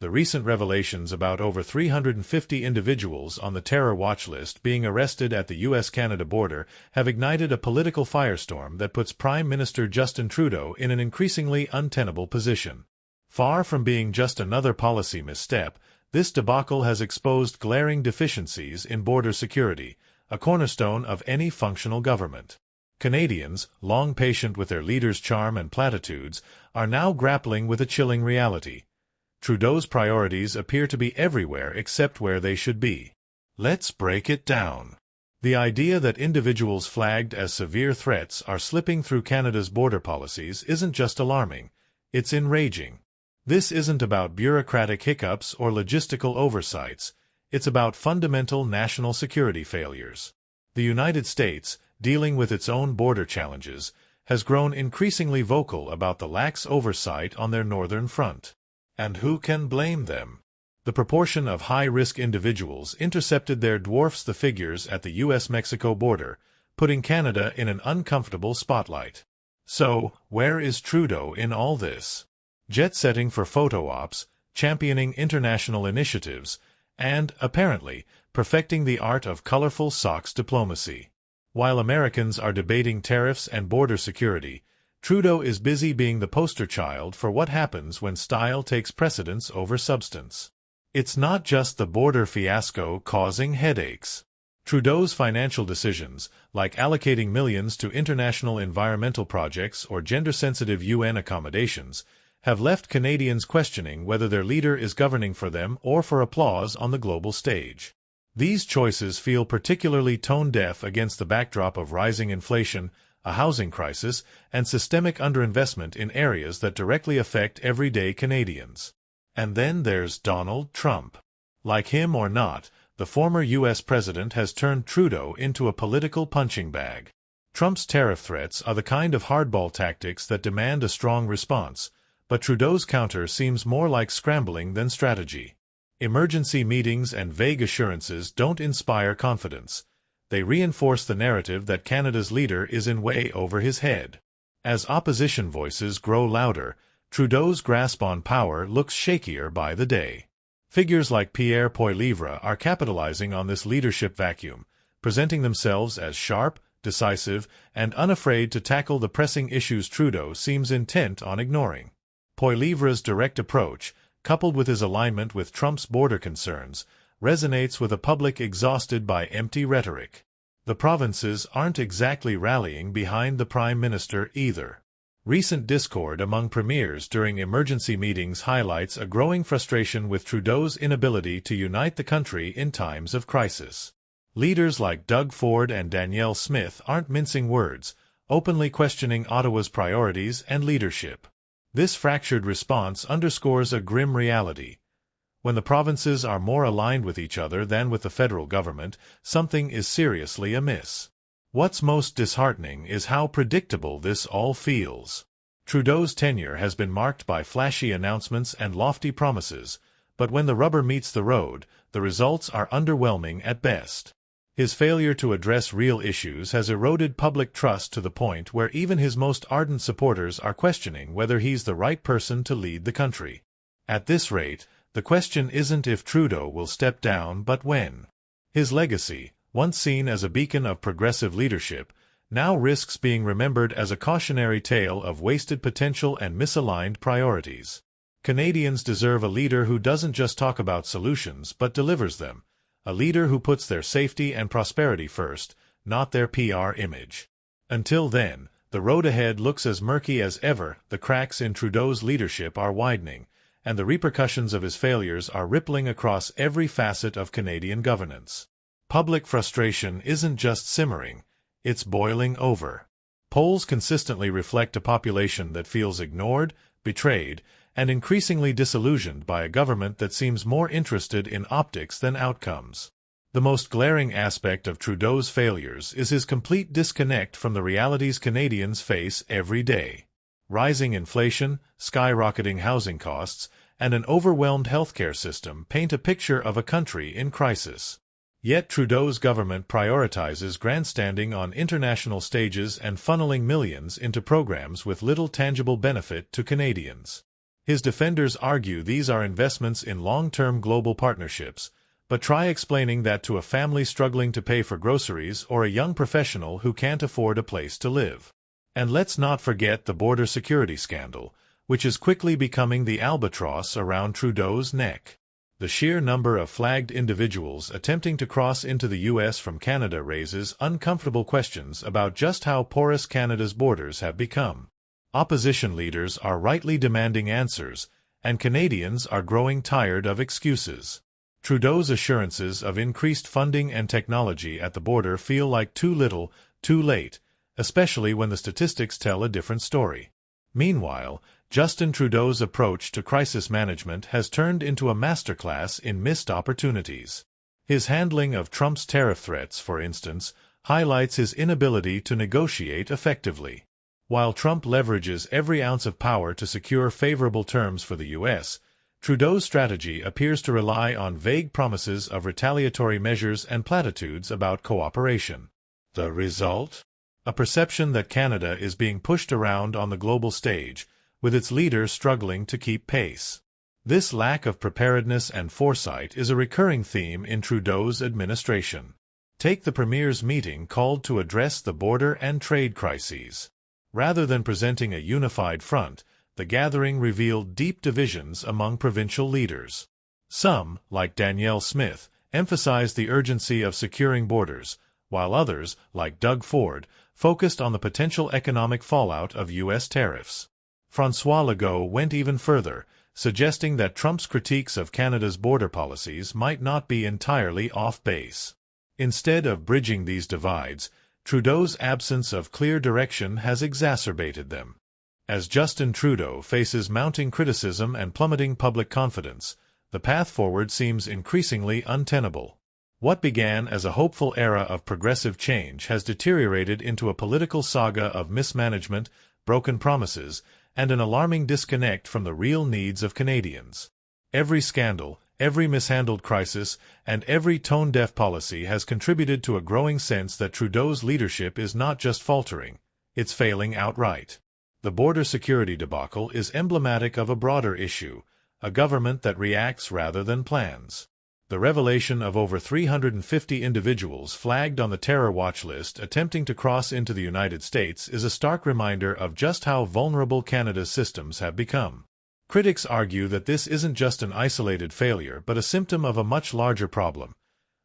the recent revelations about over 350 individuals on the terror watch list being arrested at the U.S.-Canada border have ignited a political firestorm that puts Prime Minister Justin Trudeau in an increasingly untenable position. Far from being just another policy misstep, this debacle has exposed glaring deficiencies in border security, a cornerstone of any functional government. Canadians, long patient with their leaders' charm and platitudes, are now grappling with a chilling reality. Trudeau's priorities appear to be everywhere except where they should be. Let's break it down. The idea that individuals flagged as severe threats are slipping through Canada's border policies isn't just alarming, it's enraging. This isn't about bureaucratic hiccups or logistical oversights, it's about fundamental national security failures. The United States, dealing with its own border challenges, has grown increasingly vocal about the lax oversight on their northern front. And who can blame them? The proportion of high-risk individuals intercepted there dwarfs the figures at the U.S.-Mexico border, putting Canada in an uncomfortable spotlight. So, where is Trudeau in all this? Jet-setting for photo ops, championing international initiatives, and, apparently, perfecting the art of colorful socks diplomacy. While Americans are debating tariffs and border security, Trudeau is busy being the poster child for what happens when style takes precedence over substance. It's not just the border fiasco causing headaches. Trudeau's financial decisions, like allocating millions to international environmental projects or gender-sensitive UN accommodations, have left Canadians questioning whether their leader is governing for them or for applause on the global stage. These choices feel particularly tone-deaf against the backdrop of rising inflation, a housing crisis, and systemic underinvestment in areas that directly affect everyday Canadians. And then there's Donald Trump. Like him or not, the former U.S. president has turned Trudeau into a political punching bag. Trump's tariff threats are the kind of hardball tactics that demand a strong response, but Trudeau's counter seems more like scrambling than strategy. Emergency meetings and vague assurances don't inspire confidence. They reinforce the narrative that Canada's leader is in way over his head. As opposition voices grow louder, Trudeau's grasp on power looks shakier by the day. Figures like Pierre Poilievre are capitalizing on this leadership vacuum, presenting themselves as sharp, decisive, and unafraid to tackle the pressing issues Trudeau seems intent on ignoring. Poilievre's direct approach, coupled with his alignment with Trump's border concerns, resonates with a public exhausted by empty rhetoric. The provinces aren't exactly rallying behind the Prime Minister either. Recent discord among premiers during emergency meetings highlights a growing frustration with Trudeau's inability to unite the country in times of crisis. Leaders like Doug Ford and Danielle Smith aren't mincing words, openly questioning Ottawa's priorities and leadership. This fractured response underscores a grim reality. When the provinces are more aligned with each other than with the federal government, something is seriously amiss. What's most disheartening is how predictable this all feels. Trudeau's tenure has been marked by flashy announcements and lofty promises, but when the rubber meets the road, the results are underwhelming at best. His failure to address real issues has eroded public trust to the point where even his most ardent supporters are questioning whether he's the right person to lead the country. At this rate, the question isn't if Trudeau will step down but when. His legacy, once seen as a beacon of progressive leadership, now risks being remembered as a cautionary tale of wasted potential and misaligned priorities. Canadians deserve a leader who doesn't just talk about solutions but delivers them, a leader who puts their safety and prosperity first, not their PR image. Until then, the road ahead looks as murky as ever. The cracks in Trudeau's leadership are widening, and the repercussions of his failures are rippling across every facet of Canadian governance. Public frustration isn't just simmering, it's boiling over. Polls consistently reflect a population that feels ignored, betrayed, and increasingly disillusioned by a government that seems more interested in optics than outcomes. The most glaring aspect of Trudeau's failures is his complete disconnect from the realities Canadians face every day. Rising inflation, skyrocketing housing costs, and an overwhelmed healthcare system paint a picture of a country in crisis. Yet Trudeau's government prioritizes grandstanding on international stages and funneling millions into programs with little tangible benefit to Canadians. His defenders argue these are investments in long-term global partnerships, but try explaining that to a family struggling to pay for groceries or a young professional who can't afford a place to live. And let's not forget the border security scandal, which is quickly becoming the albatross around Trudeau's neck. The sheer number of flagged individuals attempting to cross into the U.S. from Canada raises uncomfortable questions about just how porous Canada's borders have become. Opposition leaders are rightly demanding answers, and Canadians are growing tired of excuses. Trudeau's assurances of increased funding and technology at the border feel like too little, too late, especially when the statistics tell a different story. Meanwhile, Justin Trudeau's approach to crisis management has turned into a masterclass in missed opportunities. His handling of Trump's tariff threats, for instance, highlights his inability to negotiate effectively. While Trump leverages every ounce of power to secure favorable terms for the U.S., Trudeau's strategy appears to rely on vague promises of retaliatory measures and platitudes about cooperation. The result? A perception that Canada is being pushed around on the global stage, with its leaders struggling to keep pace. This lack of preparedness and foresight is a recurring theme in Trudeau's administration. Take the Premier's meeting called to address the border and trade crises. Rather than presenting a unified front, the gathering revealed deep divisions among provincial leaders. Some, like Danielle Smith, emphasized the urgency of securing borders, while others, like Doug Ford, focused on the potential economic fallout of U.S. tariffs. François Legault went even further, suggesting that Trump's critiques of Canada's border policies might not be entirely off base. Instead of bridging these divides, Trudeau's absence of clear direction has exacerbated them. As Justin Trudeau faces mounting criticism and plummeting public confidence, the path forward seems increasingly untenable. What began as a hopeful era of progressive change has deteriorated into a political saga of mismanagement, broken promises, and an alarming disconnect from the real needs of Canadians. Every scandal, every mishandled crisis, and every tone-deaf policy has contributed to a growing sense that Trudeau's leadership is not just faltering, it's failing outright. The border security debacle is emblematic of a broader issue, a government that reacts rather than plans. The revelation of over 350 individuals flagged on the terror watch list attempting to cross into the United States is a stark reminder of just how vulnerable Canada's systems have become. Critics argue that this isn't just an isolated failure but a symptom of a much larger problem,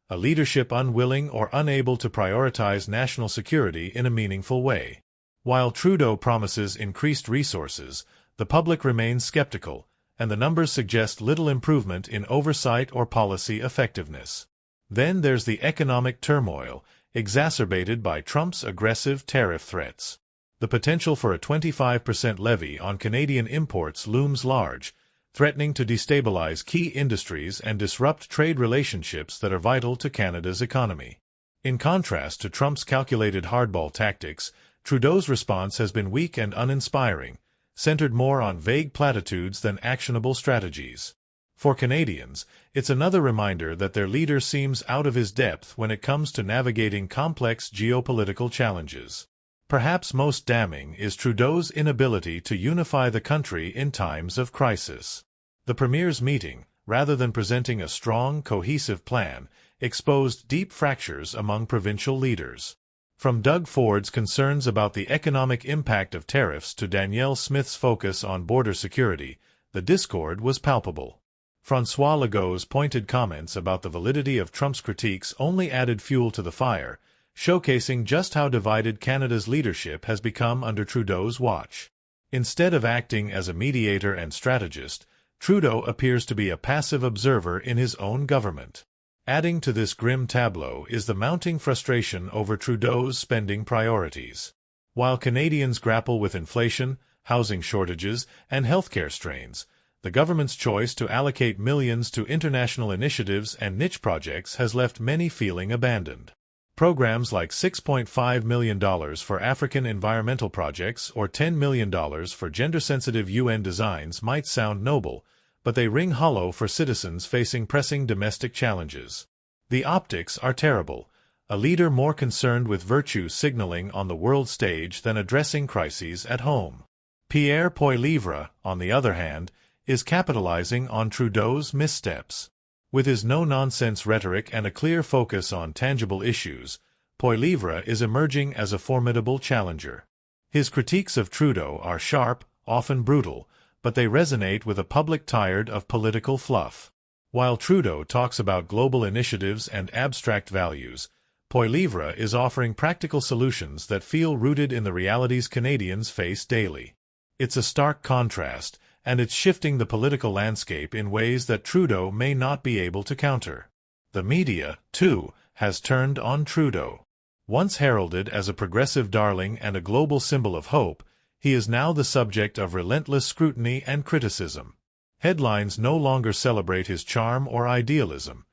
a leadership unwilling or unable to prioritize national security in a meaningful way. While Trudeau promises increased resources, the public remains skeptical, and the numbers suggest little improvement in oversight or policy effectiveness. Then there's the economic turmoil, exacerbated by Trump's aggressive tariff threats. The potential for a 25% levy on Canadian imports looms large, threatening to destabilize key industries and disrupt trade relationships that are vital to Canada's economy. In contrast to Trump's calculated hardball tactics, Trudeau's response has been weak and uninspiring, centered more on vague platitudes than actionable strategies. For Canadians, it's another reminder that their leader seems out of his depth when it comes to navigating complex geopolitical challenges. Perhaps most damning is Trudeau's inability to unify the country in times of crisis. The Premier's meeting, rather than presenting a strong, cohesive plan, exposed deep fractures among provincial leaders. From Doug Ford's concerns about the economic impact of tariffs to Danielle Smith's focus on border security, the discord was palpable. François Legault's pointed comments about the validity of Trump's critiques only added fuel to the fire, showcasing just how divided Canada's leadership has become under Trudeau's watch. Instead of acting as a mediator and strategist, Trudeau appears to be a passive observer in his own government. Adding to this grim tableau is the mounting frustration over Trudeau's spending priorities. While Canadians grapple with inflation, housing shortages, and healthcare strains, the government's choice to allocate millions to international initiatives and niche projects has left many feeling abandoned. Programs like $6.5 million for African environmental projects or $10 million for gender-sensitive UN designs might sound noble, but they ring hollow for citizens facing pressing domestic challenges. The optics are terrible, a leader more concerned with virtue signaling on the world stage than addressing crises at home. Pierre Poilievre, on the other hand, is capitalizing on Trudeau's missteps. With his no-nonsense rhetoric and a clear focus on tangible issues, Poilievre is emerging as a formidable challenger. His critiques of Trudeau are sharp, often brutal, but they resonate with a public tired of political fluff. While Trudeau talks about global initiatives and abstract values, Poilievre is offering practical solutions that feel rooted in the realities Canadians face daily. It's a stark contrast, and it's shifting the political landscape in ways that Trudeau may not be able to counter. The media, too, has turned on Trudeau. Once heralded as a progressive darling and a global symbol of hope, he is now the subject of relentless scrutiny and criticism. Headlines no longer celebrate his charm or idealism.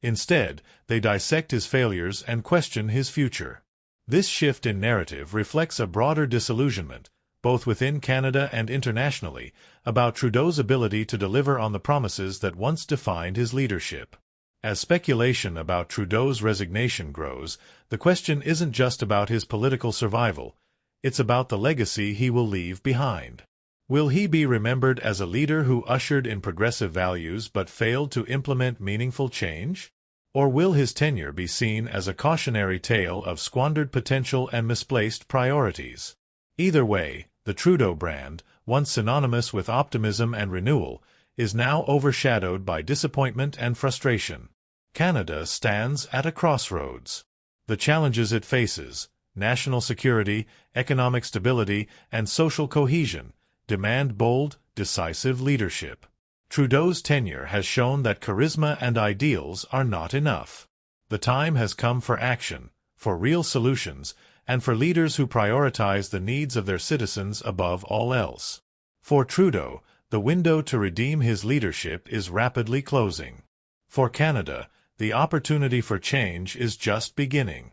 Instead, they dissect his failures and question his future. This shift in narrative reflects a broader disillusionment, both within Canada and internationally, about Trudeau's ability to deliver on the promises that once defined his leadership. As speculation about Trudeau's resignation grows, the question isn't just about his political survival, it's about the legacy he will leave behind. Will he be remembered as a leader who ushered in progressive values but failed to implement meaningful change? Or will his tenure be seen as a cautionary tale of squandered potential and misplaced priorities? Either way, the Trudeau brand, once synonymous with optimism and renewal, is now overshadowed by disappointment and frustration. Canada stands at a crossroads. The challenges it faces, national security, economic stability, and social cohesion, demand bold, decisive leadership. Trudeau's tenure has shown that charisma and ideals are not enough. The time has come for action, for real solutions, and for leaders who prioritize the needs of their citizens above all else. For Trudeau, the window to redeem his leadership is rapidly closing. For Canada, the opportunity for change is just beginning.